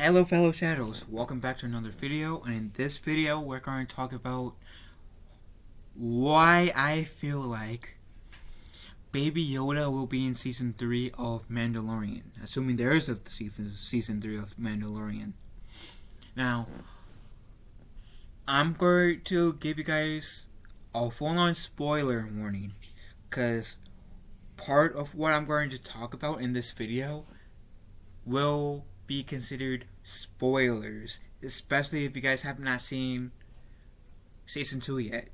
Hello fellow shadows, welcome back to another video, and in this video we're going to talk about why I feel like Baby Yoda will be in season 3 of Mandalorian, assuming there is a season 3 of Mandalorian. Now, I'm going to give you guys a full-on spoiler warning, because part of what I'm going to talk about in this video will be considered spoilers, especially if you guys have not seen season 2 yet.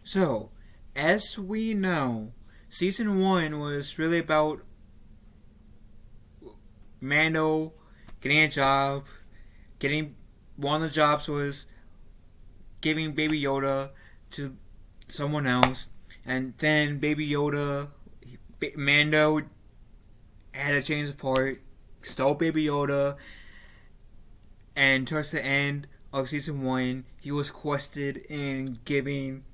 So, as we know, season 1 was really about Mando getting a job. One of the jobs was giving Baby Yoda to someone else, and then Baby Yoda, Mando had a change of heart, stole Baby Yoda, and towards the end of season 1, he was quested in giving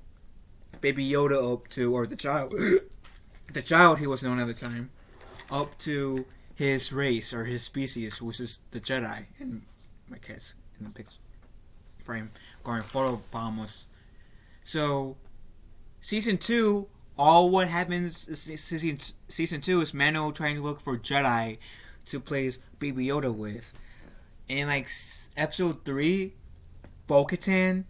Baby Yoda up to, or the child he was known at the time, up to his race or his species, which is the Jedi. And my cat's in the picture frame going photo bomb us. So season 2, all what happens is season 2 is Mando trying to look for Jedi to place Baby Yoda with. In episode 3, Bo-Katan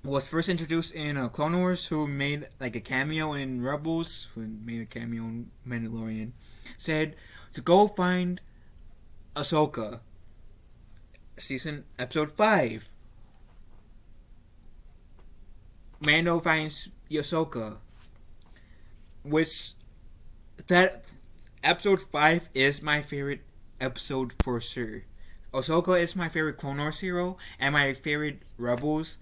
was first introduced in Clone Wars, who made a cameo in Rebels, who made a cameo in Mandalorian, said to go find Ahsoka. Episode 5, Mando finds Ahsoka, which that episode 5 is my favorite episode for sure. Ahsoka is my favorite Clone Wars hero and my favorite Rebels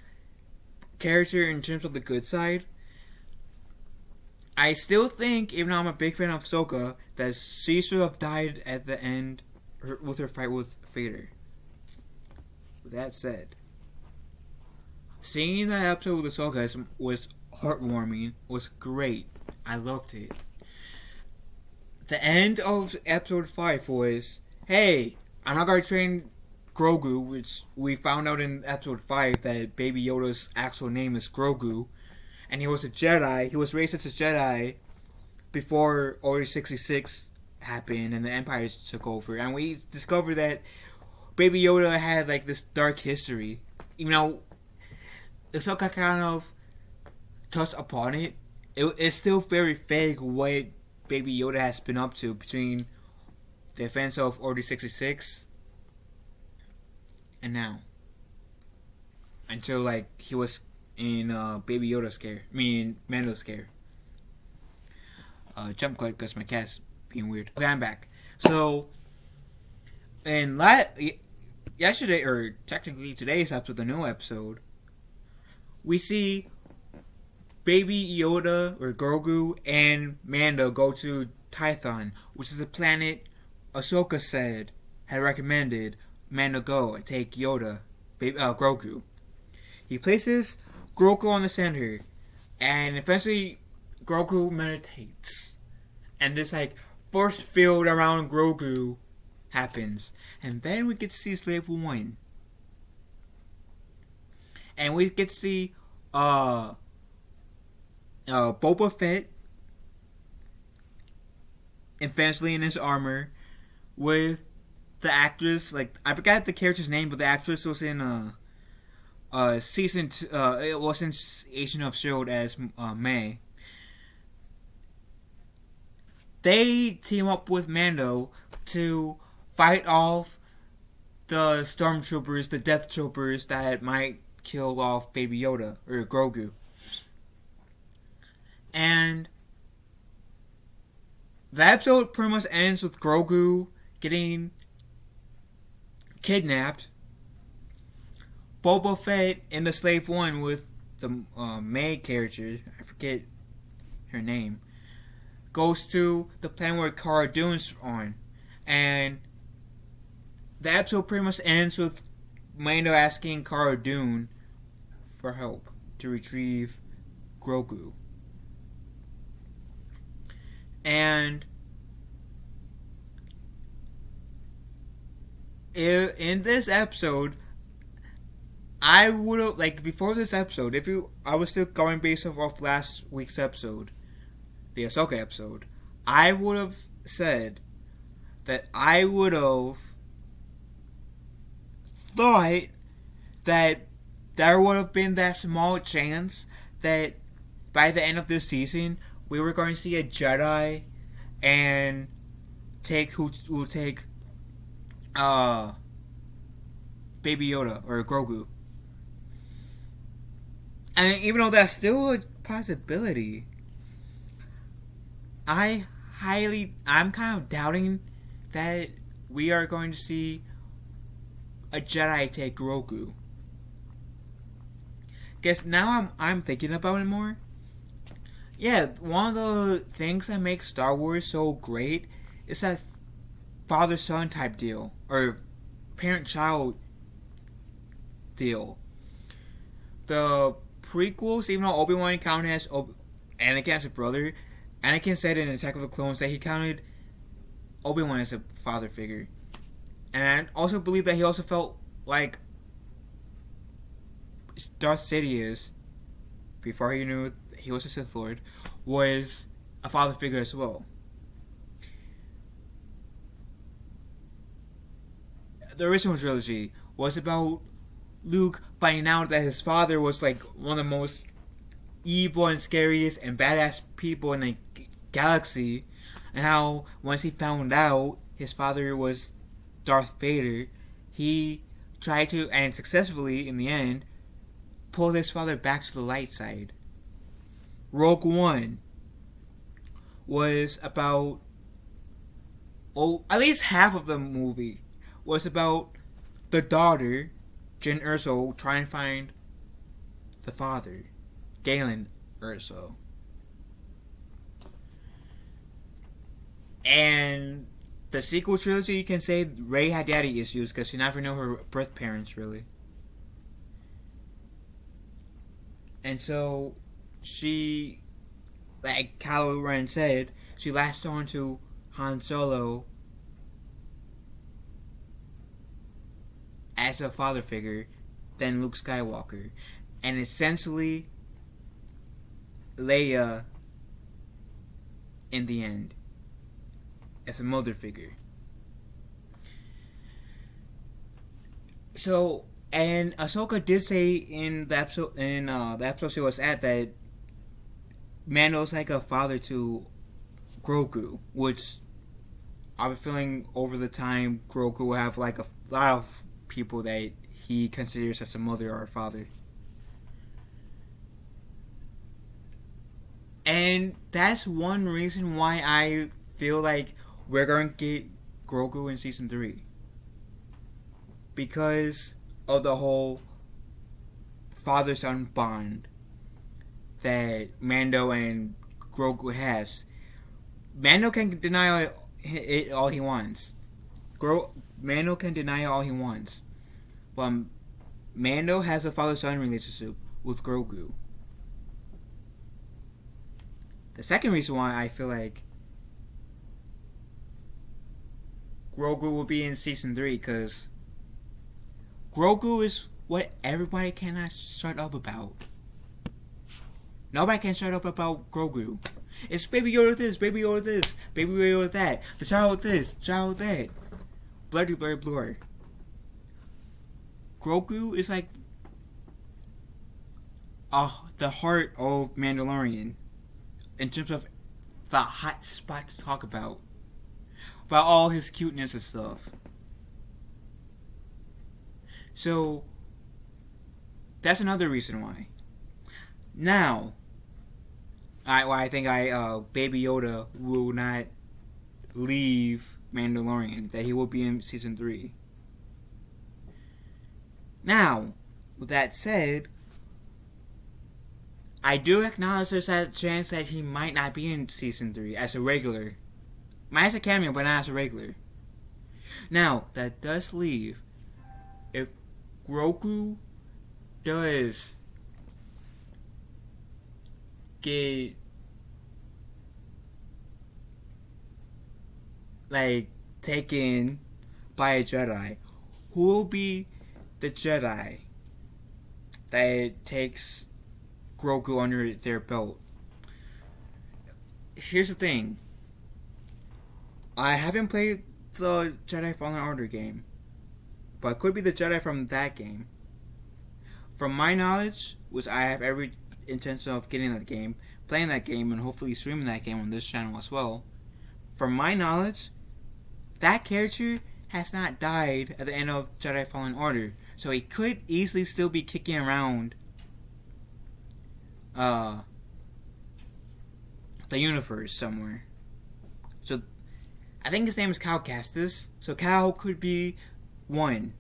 character in terms of the good side. I still think, even though I'm a big fan of Ahsoka, that she should have died at the end with her fight with Vader. With that said, seeing that episode with Ahsoka was heartwarming, was great. I loved it. The end of episode 5 was, hey, I'm not going to train Grogu, which we found out in episode 5 that Baby Yoda's actual name is Grogu, and he was a Jedi. He was raised as a Jedi before Order 66 happened and the Empire took over, and we discovered that Baby Yoda had this dark history. Even though Ahsoka kind of touched upon it, it's still very vague what Baby Yoda has been up to between the events of Order 66 and now. Until he was in Baby Yoda scare. Mando scare. Jump cut because my cat's being weird. Okay, I'm back. So, in yesterday, or technically today's episode, the new episode, we see Baby Yoda or Grogu and Mando go to Tython, which is a planet Ahsoka said had recommended Mando go and take Grogu. He places Grogu on the center, and eventually Grogu meditates, and this force field around Grogu happens, and then we get to see Slave 1, and we get to see Boba Fett eventually in his armor with the actress, I forgot the character's name, but the actress was in season 2, it was in Agent of S.H.I.E.L.D. as May. They team up with Mando to fight off the stormtroopers, the death troopers that might kill off Baby Yoda or Grogu. And the episode pretty much ends with Grogu getting kidnapped. Boba Fett in the Slave 1 with the maid character, I forget her name, goes to the planet where Cara Dune's on. And the episode pretty much ends with Mando asking Cara Dune for help to retrieve Grogu. And in this episode, I would have like before this episode. If you, I was still going based off last week's episode, the Ahsoka episode. I would have said that I would have thought that there would have been that small chance that by the end of this season we were going to see a Jedi and take who will take Baby Yoda or Grogu. And even though that's still a possibility, I'm kind of doubting that we are going to see a Jedi take Grogu. Guess now I'm thinking about it more. Yeah, one of the things that makes Star Wars so great is that father-son type deal or parent-child deal. The prequels, even though Obi-Wan counted as Anakin as a brother, Anakin said in Attack of the Clones that he counted Obi-Wan as a father figure. And I also believe that he also felt like Darth Sidious, before he knew he was a Sith Lord, was a father figure as well. The original trilogy was about Luke finding out that his father was like one of the most evil and scariest and badass people in the galaxy, and how once he found out his father was Darth Vader, he tried to, and successfully in the end, pull his father back to the light side. Rogue One was about, at least half of the movie was about the daughter, Jyn Erso, trying to find the father, Galen Erso. And the sequel trilogy, you can say Rey had daddy issues because she never knew her birth parents, really. And so she, like Kylo Ren said, she latched on to Han Solo as a father figure, then Luke Skywalker. And essentially, Leia, in the end, as a mother figure. So, and Ahsoka did say in the episode she was at that Mando's like a father to Grogu, which I have a feeling over the time Grogu will have like a lot of people that he considers as a mother or a father. And that's one reason why I feel like we're going to get Grogu in Season 3. Because of the whole father-son bond that Mando and Grogu has. Mando can deny it all he wants. Mando can deny it all he wants. But Mando has a father-son relationship with Grogu. The second reason why I feel like Grogu will be in Season 3, because Grogu is what everybody cannot shut up about. Nobody can shut up about Grogu. It's Baby Yoda this, Baby Yoda this, Baby Yoda that, the child this, the child that. Bloody blurry blur. Grogu is like the heart of Mandalorian in terms of the hot spot to talk about all his cuteness and stuff. So that's another reason why. Now, I think Baby Yoda will not leave Mandalorian. That he will be in Season 3. Now, with that said, I do acknowledge there's a chance that he might not be in Season 3 as a regular. Might as a cameo, but not as a regular. Now, that does leave, if Grogu does get taken by a Jedi, who will be the Jedi that takes Grogu under their belt? Here's the thing. I haven't played the Jedi Fallen Order game, but it could be the Jedi from that game. From my knowledge, which I have every intention of getting that game, playing that game, and hopefully streaming that game on this channel as well. From my knowledge, that character has not died at the end of Jedi Fallen Order, so he could easily still be kicking around the universe somewhere. So I think his name is Cal Kestis. So Cal could be one.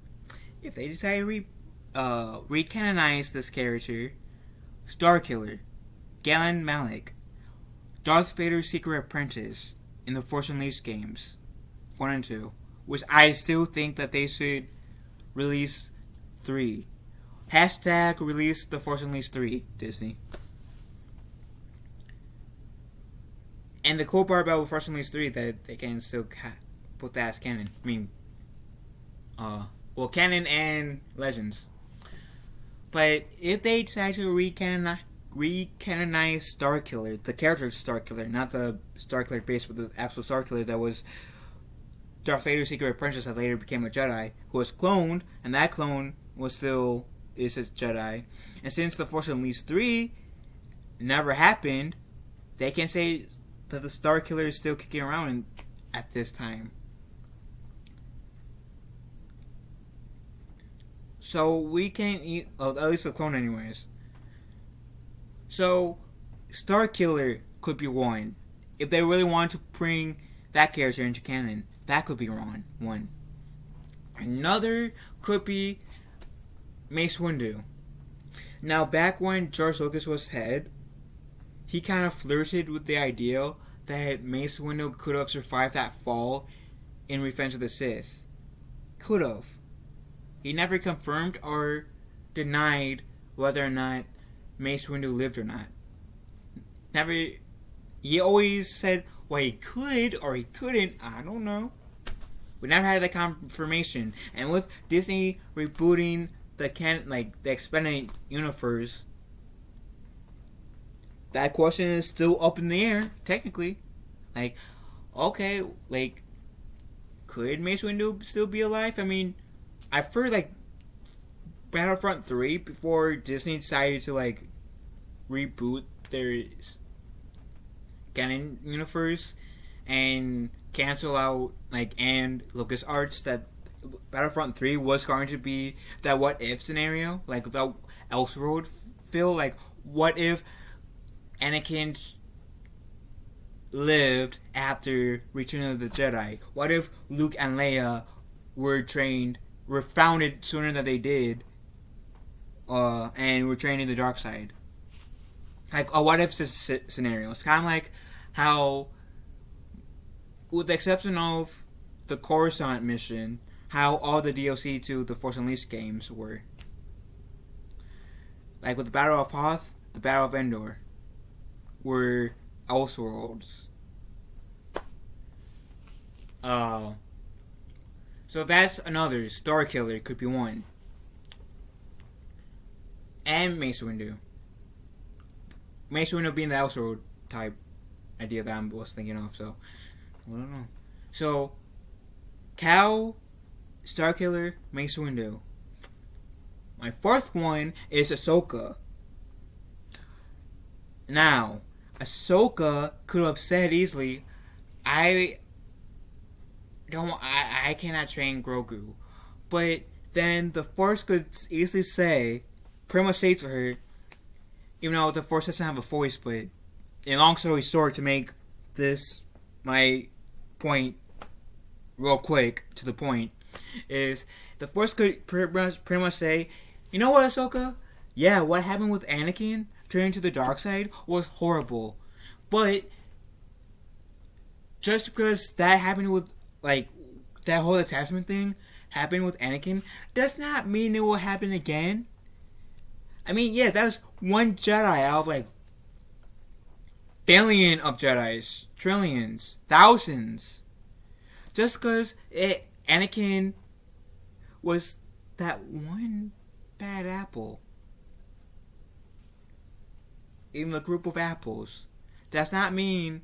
If they decide to recanonize this character, Starkiller, Galen Malik, Darth Vader's Secret Apprentice in the Force Unleashed games, 1 and 2, which I still think that they should release 3. Hashtag release the Force Unleashed 3, Disney. And the cool part about Force Unleashed 3 that they can still put that as canon. I mean, canon and Legends. But if they decide to recanonize Starkiller, the character Starkiller, not the Starkiller based with the actual Starkiller that was Darth Vader's Secret Apprentice that later became a Jedi, who was cloned, and that clone is his Jedi. And since the Force Unleashed 3 never happened, they can say that the Starkiller is still kicking around at this time. So we can't eat, at least the clone anyways. So Starkiller could be one. If they really want to bring that character into canon, that could be one. Another could be Mace Windu. Now, back when George Lucas was head, he kind of flirted with the idea that Mace Windu could have survived that fall in Revenge of the Sith. Could have. He never confirmed or denied whether or not Mace Windu lived or not. Never. He always said, well, he could or he couldn't. I don't know. We never had that confirmation. And with Disney rebooting the expanded universe, that question is still up in the air, technically. Okay, could Mace Windu still be alive? I mean, I've heard, Battlefront 3, before Disney decided to, reboot their canon universe and cancel out, and LucasArts, that Battlefront 3 was going to be that what-if scenario, the Elseworld feel, what if Anakin lived after Return of the Jedi? What if Luke and Leia were founded sooner than they did, and were trained in the dark side? A what if scenario. It's kind of like how, with the exception of the Coruscant mission, how all the DLC to the Force Unleashed games were. With the Battle of Hoth, the Battle of Endor were Elseworlds. So that's another. Starkiller could be one. And Mace Windu. Mace Windu being the Elseworld type idea that I was thinking of, so I don't know. So, Cal, Starkiller, Mace Windu. My fourth one is Ahsoka. Now, Ahsoka could have said easily, I cannot train Grogu. But then the Force could easily say, pretty much say to her, even though the Force doesn't have a voice, but in long story short, to make this my point real quick to the point, is the Force could pretty much say, you know what, Ahsoka? Yeah, what happened with Anakin turning to the dark side was horrible. But just because that happened with, that whole attachment thing happened with Anakin, does not mean it will happen again. I mean, yeah, that was one Jedi out of, billion of Jedis, trillions, thousands. Just because Anakin was that one bad apple in the group of apples. Does not mean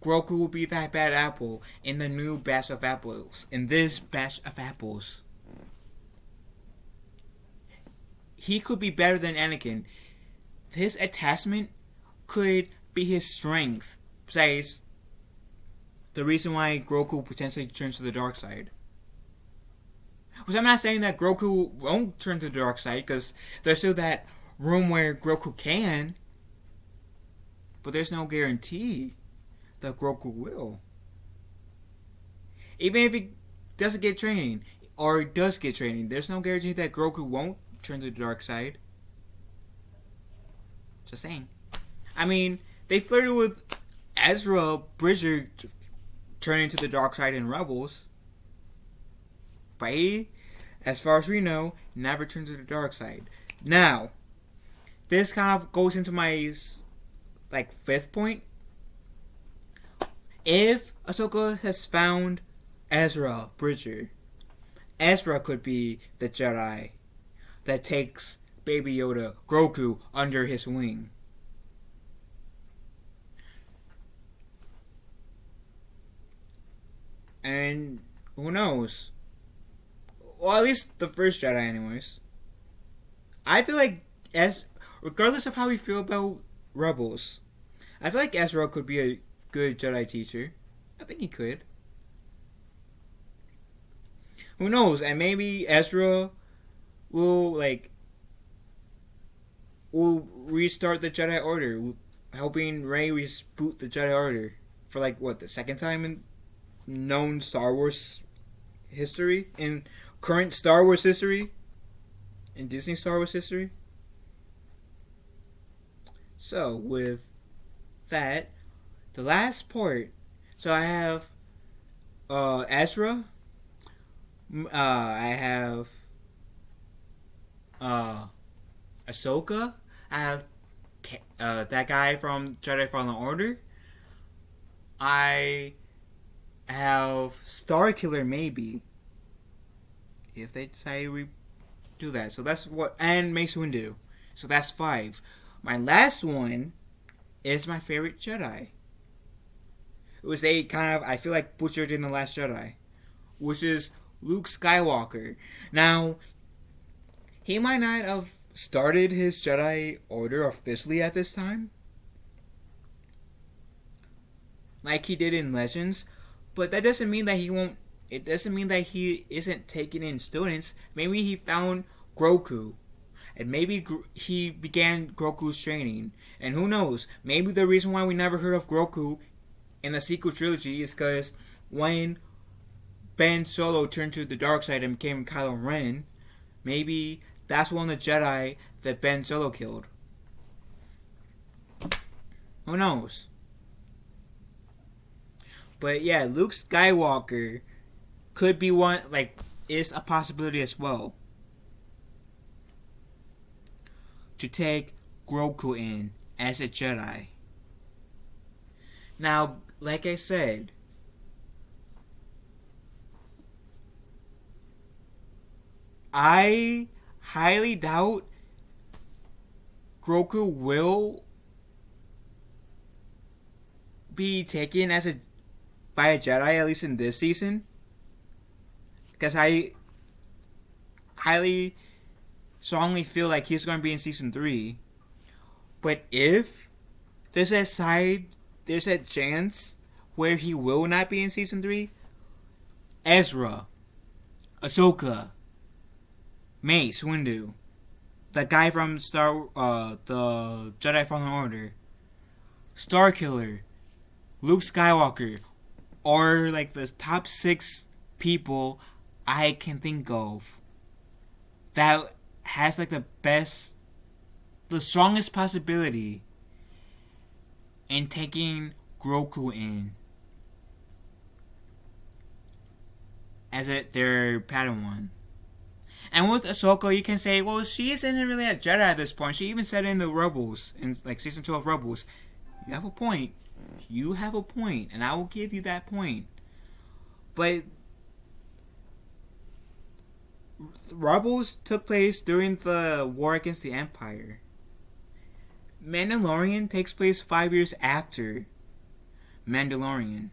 Grogu will be that bad apple in the new batch of apples. In this batch of apples, he could be better than Anakin. His attachment could be his strength. Besides, the reason why Grogu potentially turns to the dark side. Which I'm not saying that Grogu won't turn to the dark side, because there's still that room where Grogu can. But there's no guarantee that Grogu will. Even if he doesn't get training, or does get training, there's no guarantee that Grogu won't turn to the dark side. Just saying. I mean, they flirted with Ezra Bridger turning to the dark side in Rebels. But he, as far as we know, never turned to the dark side. Now, this kind of goes into my fifth point. If Ahsoka has found Ezra Bridger, Ezra could be the Jedi that takes Baby Yoda, Grogu, under his wing. And who knows? Well, at least the first Jedi, anyways. I feel like, regardless of how we feel about Rebels, I feel like Ezra could be a good Jedi teacher. I think he could. Who knows? And maybe Ezra will restart the Jedi Order, helping Rey reboot the Jedi Order for the second time in known Star Wars history, in current Star Wars history, in Disney Star Wars history. So with that, the last part. So I have Ezra. I have Ahsoka. I have that guy from Jedi Fallen Order. I have Starkiller, maybe, if they decide to do that. So that's what, and Mace Windu. So that's 5. My last one is my favorite Jedi. It was I feel like butchered in The Last Jedi, which is Luke Skywalker. Now, he might not have started his Jedi Order officially at this time, like he did in Legends, but that doesn't mean that he won't. It doesn't mean that he isn't taking in students. Maybe he found Grogu, and maybe he began Grogu's training. And who knows? Maybe the reason why we never heard of Grogu in the sequel trilogy is because when Ben Solo turned to the dark side and became Kylo Ren, maybe that's one of the Jedi that Ben Solo killed. Who knows? But yeah, Luke Skywalker could be one, is a possibility as well, to take Grogu in as a Jedi. Now, like I said, I highly doubt Grogu will be taken by a Jedi, at least in this season, because I highly strongly feel like he's going to be in season 3. But if there's that chance where he will not be in season 3, Ezra, Ahsoka, Mace Windu, the guy from the Jedi Fallen Order, Starkiller, Luke Skywalker, or the top 6 people I can think of that has the strongest possibility in taking Grogu in as their Padawan. And with Ahsoka, you can say, well, she isn't really a Jedi at this point. She even said in the Rebels, in season 2 of Rebels, you have a point. You have a point, and I will give you that point. But Rebels took place during the war against the Empire. Mandalorian takes place 5 years after Mandalorian.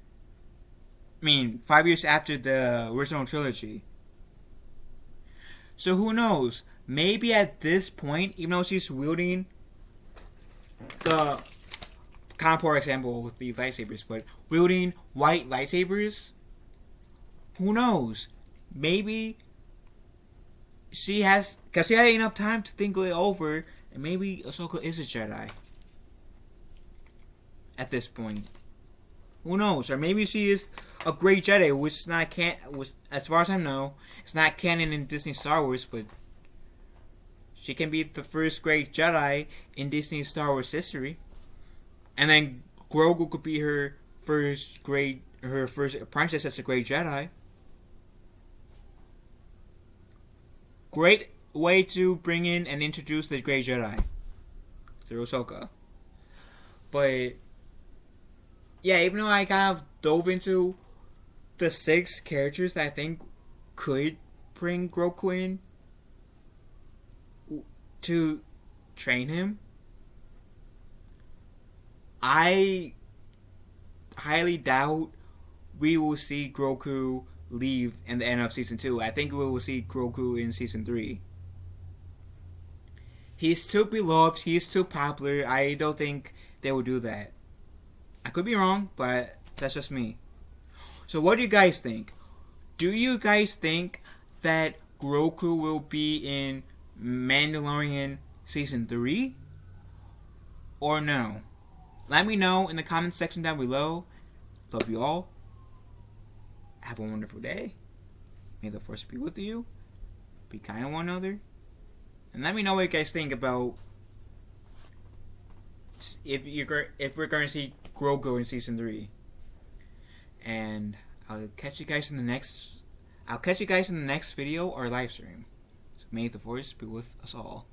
5 years after the original trilogy. So who knows? Maybe at this point, even though she's wielding the kind of poor example with the lightsabers, but wielding white lightsabers, who knows? Maybe she has, because she had enough time to think it over, and maybe Ahsoka is a Jedi at this point. Who knows? Or maybe she is a great Jedi, which is not which, as far as I know, it's not canon in Disney Star Wars, but she can be the first great Jedi in Disney Star Wars history. And then Grogu could be her first apprentice as a great Jedi. Great way to bring in and introduce the great Jedi through Ahsoka. But yeah, even though I kind of dove into the 6 characters that I think could bring Grogu in to train him, I highly doubt we will see Grogu leave in the end of season 2. I think we will see Grogu in season 3. He's too beloved, he's too popular. I don't think they will do that. I could be wrong, but that's just me. So what do you guys think? Do you guys think that Grogu will be in Mandalorian season 3? Or no? Let me know in the comment section down below. Love you all. Have a wonderful day. May the Force be with you. Be kind to one another. And let me know what you guys think about if we're going to see Grogu in season 3. And I'll catch you guys in the next video or live stream. So may the Force be with us all.